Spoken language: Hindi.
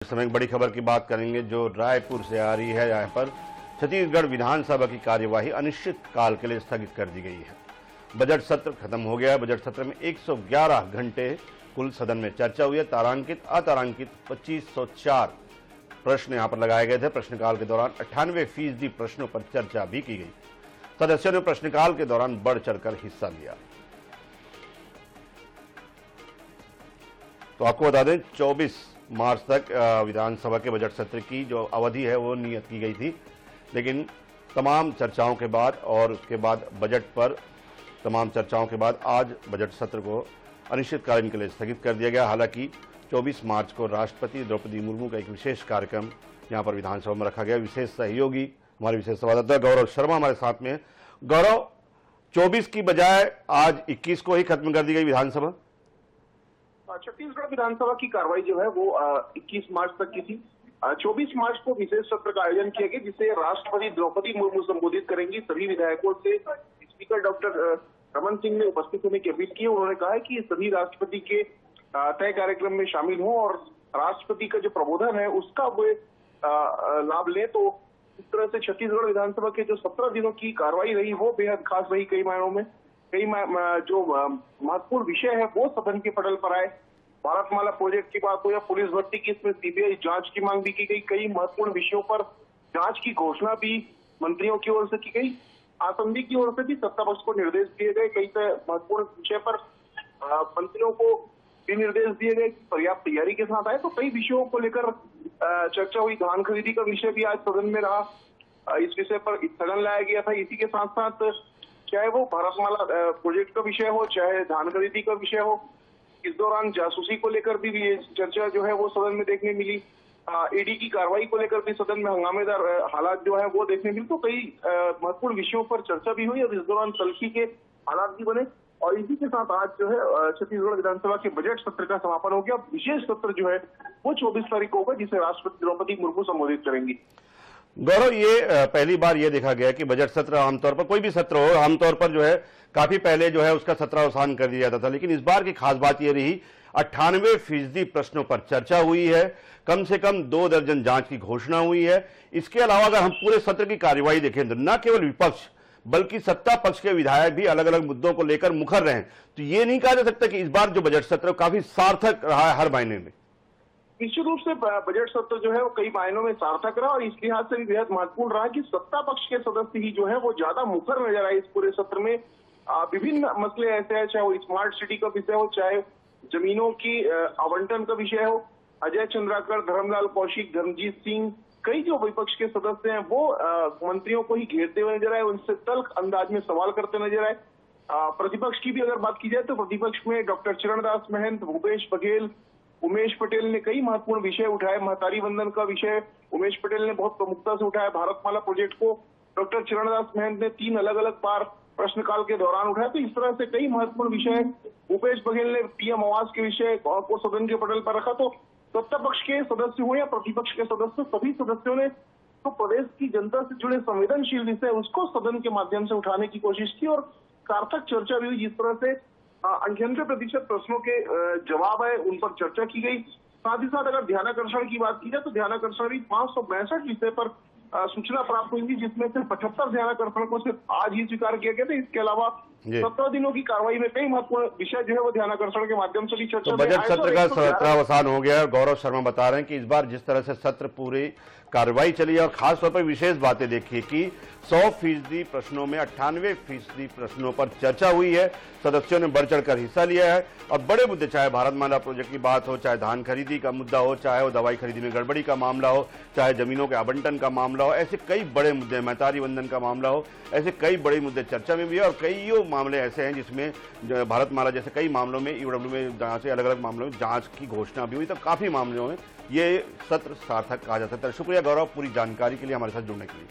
इस समय एक बड़ी खबर की बात करेंगे जो रायपुर से आ रही है। यहाँ पर छत्तीसगढ़ विधानसभा की कार्यवाही अनिश्चित काल के लिए स्थगित कर दी गई है। बजट सत्र खत्म हो गया है। बजट सत्र में 111 घंटे कुल सदन में चर्चा हुई है। तारांकित अतारांकित 2504 प्रश्न यहाँ पर लगाए गए थे। प्रश्नकाल के दौरान 98% प्रश्नों पर चर्चा भी की गई। सदस्यों ने प्रश्नकाल के दौरान बढ़ चढ़कर हिस्सा लिया। तो आपको बता दें 24 मार्च तक विधानसभा के बजट सत्र की जो अवधि है वो नियत की गई थी, लेकिन तमाम चर्चाओं के बाद और उसके बाद बजट पर तमाम चर्चाओं के बाद आज बजट सत्र को अनिश्चितकालीन के लिए स्थगित कर दिया गया। हालांकि 24 मार्च को राष्ट्रपति द्रौपदी मुर्मू का एक विशेष कार्यक्रम यहाँ पर विधानसभा में रखा गया। विशेष सहयोगी हमारे विशेष संवाददाता गौरव शर्मा हमारे साथ में। गौरव, 24 की बजाय आज 21 को ही खत्म कर दी गई विधानसभा। छत्तीसगढ़ विधानसभा की कार्रवाई जो है वो 21 मार्च तक की थी। 24 मार्च को विशेष सत्र का आयोजन किया गया जिसे राष्ट्रपति द्रौपदी मुर्मू संबोधित करेंगी। सभी विधायकों से स्पीकर डॉक्टर रमन सिंह ने उपस्थित होने की अपील की। उन्होंने कहा है कि सभी राष्ट्रपति के तय कार्यक्रम में शामिल हों और राष्ट्रपति का जो प्रबोधन है उसका वे लाभ ले। तो इस तरह से छत्तीसगढ़ विधानसभा के जो 17 दिनों की कार्रवाई रही वो बेहद खास रही। कई मायनों में कई जो महत्वपूर्ण विषय है वो सदन के पटल पर आए। भारतमाला प्रोजेक्ट की बात हो या पुलिस भर्ती की, इसमें सीबीआई जांच की मांग भी की गई। कई महत्वपूर्ण विषयों पर जांच की घोषणा भी मंत्रियों की ओर से की गई। आसंदी की ओर से भी सत्ता पक्ष को निर्देश दिए गए। कई महत्वपूर्ण विषय पर मंत्रियों को भी निर्देश दिए गए पर्याप्त तैयारी के साथ आए। तो कई विषयों को लेकर चर्चा हुई। धान खरीदी का विषय भी आज सदन में रहा। इस विषय पर स्थगन लाया गया था। इसी के साथ साथ चाहे वो भारतमाला प्रोजेक्ट का विषय हो, चाहे धान खरीदी का विषय हो, इस दौरान जासूसी को लेकर भी चर्चा जो है वो सदन में देखने मिली। ईडी की कार्रवाई को लेकर भी सदन में हंगामेदार हालात जो है वो देखने मिले। तो कई महत्वपूर्ण विषयों पर चर्चा भी हुई और इस दौरान तल्खी के हालात भी बने। और इसी के साथ आज जो है छत्तीसगढ़ विधानसभा के बजट सत्र का समापन हो गया। विशेष सत्र जो है वो 24 तारीख को होगा जिसे राष्ट्रपति द्रौपदी मुर्मू संबोधित करेंगी। गौरव, ये पहली बार ये देखा गया कि बजट सत्र आमतौर पर कोई भी सत्र हो, आमतौर पर जो है काफी पहले जो है उसका सत्रावसान कर दिया जाता था, लेकिन इस बार की खास बात ये रही 98% प्रश्नों पर चर्चा हुई है। कम से कम 2 दर्जन जांच की घोषणा हुई है। इसके अलावा अगर हम पूरे सत्र की कार्यवाही देखें तो न केवल विपक्ष बल्कि सत्ता पक्ष के विधायक भी अलग अलग मुद्दों को लेकर मुखर रहे। तो ये नहीं कहा जा सकता कि इस बार जो बजट सत्र काफी सार्थक रहा है हर महीने में। निश्चित रूप से बजट सत्र जो है वो कई मायनों में सार्थक रहा और इस लिहाज से भी बेहद महत्वपूर्ण रहा कि सत्ता पक्ष के सदस्य ही जो है वो ज्यादा मुखर नजर आए। इस पूरे सत्र में विभिन्न मसले ऐसे हैं, चाहे वो स्मार्ट सिटी का विषय हो, चाहे जमीनों की आवंटन का विषय हो। अजय चंद्राकर, धर्मलाल कौशिक, धर्मजीत सिंह, कई जो विपक्ष के सदस्य हैं वो मंत्रियों को ही घेरते हुए नजर आए, उनसे तल्ख अंदाज में सवाल करते नजर आए। प्रतिपक्ष की भी अगर बात की जाए तो प्रतिपक्ष में डॉक्टर चरणदास महंत, भूपेश बघेल, उमेश पटेल ने कई महत्वपूर्ण विषय उठाए। महतारी वंदन का विषय उमेश पटेल ने बहुत प्रमुखता से उठाया। भारतमाला प्रोजेक्ट को डॉक्टर चरणदास महंत ने 3 अलग अलग बार प्रश्नकाल के दौरान उठाया। तो इस तरह से कई महत्वपूर्ण विषय भूपेश बघेल ने पीएम आवास के विषय को सदन के पटल पर रखा। तो सत्ता पक्ष के सदस्य हो या प्रतिपक्ष के सदस्य, सभी सदस्यों ने तो प्रदेश की जनता से जुड़े संवेदनशील विषय उसको सदन के माध्यम से उठाने की कोशिश की और सार्थक चर्चा भी हुई। जिस तरह से 98% प्रश्नों के जवाब है उन पर चर्चा की गई। साथ ही साथ अगर ध्यानाकर्षण की बात की जाए तो ध्यानाकर्षण भी 562 विषय पर सूचना प्राप्त हुई थी, जिसमें से 75 ध्यानाकर्षण को सिर्फ आज ही स्वीकार किया गया था। इसके अलावा 17 दिनों की कार्रवाई में कई महत्वपूर्ण विषय जो है वो ध्यानाकर्षण के माध्यम से भी चर्चा। बजट सत्र का सत्रावसान हो गया। गौरव शर्मा बता रहे हैं कि इस बार जिस तरह से सत्र पूरी कार्रवाई चली और खासतौर पर विशेष बातें देखिए कि 100% प्रश्नों में 98% प्रश्नों पर चर्चा हुई है। सदस्यों ने बढ़ चढ़कर हिस्सा लिया है और बड़े मुद्दे, चाहे भारतमाला प्रोजेक्ट की बात हो, चाहे धान खरीदी का मुद्दा हो, चाहे वो दवाई खरीदी में गड़बड़ी का मामला हो, चाहे जमीनों के आवंटन का मामला हो, ऐसे कई बड़े मुद्दे, महतारी वंदन का मामला हो, ऐसे कई बड़े मुद्दे चर्चा में भी है। और कई मामले ऐसे हैं जिसमें भारतमाला जैसे कई मामलों में ईओडब्ल्यू में जांच, अलग अलग मामलों में जांच की घोषणा भी हुई। तो काफी मामलों में ये सत्र सार्थक कहा जा सकता है। शुक्रिया गौरव पूरी जानकारी के लिए हमारे साथ जुड़ने के लिए।